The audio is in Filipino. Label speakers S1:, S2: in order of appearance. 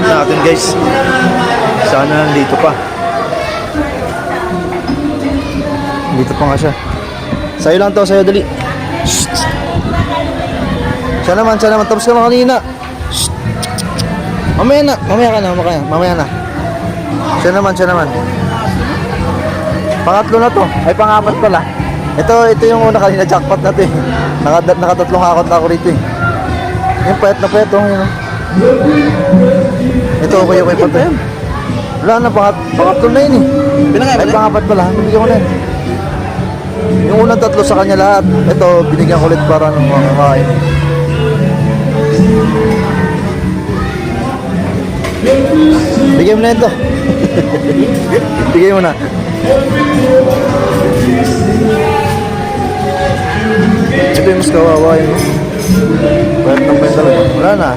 S1: Ikot natin guys. Sana nandito pa. Dito pa nga siya. Sa'yo lang to, sa'yo dali. Shh. Siya naman. Tapos ka naman kanina. Shh. Mamaya na, mamaya na. Siya naman. Pangatlo na to. Ay, pangapat pala. Ito yung una kanina, jackpot na to eh. Nakatatlong hakot na ako rito eh. Yung payat na payat oh. Yun, oh. Ito, okay pa to. Wala na, pangatlo na yun eh. Ay, pangapat pala. Binigyan ko na yun. Yung unang tatlo sa kanya lahat. Ito, binigyan ko ulit para nung mga kakain. Bigay mo na ito. Bigay mo na. Ito yung mas kawawa yun. Pwede nang pwede talaga. Wala na.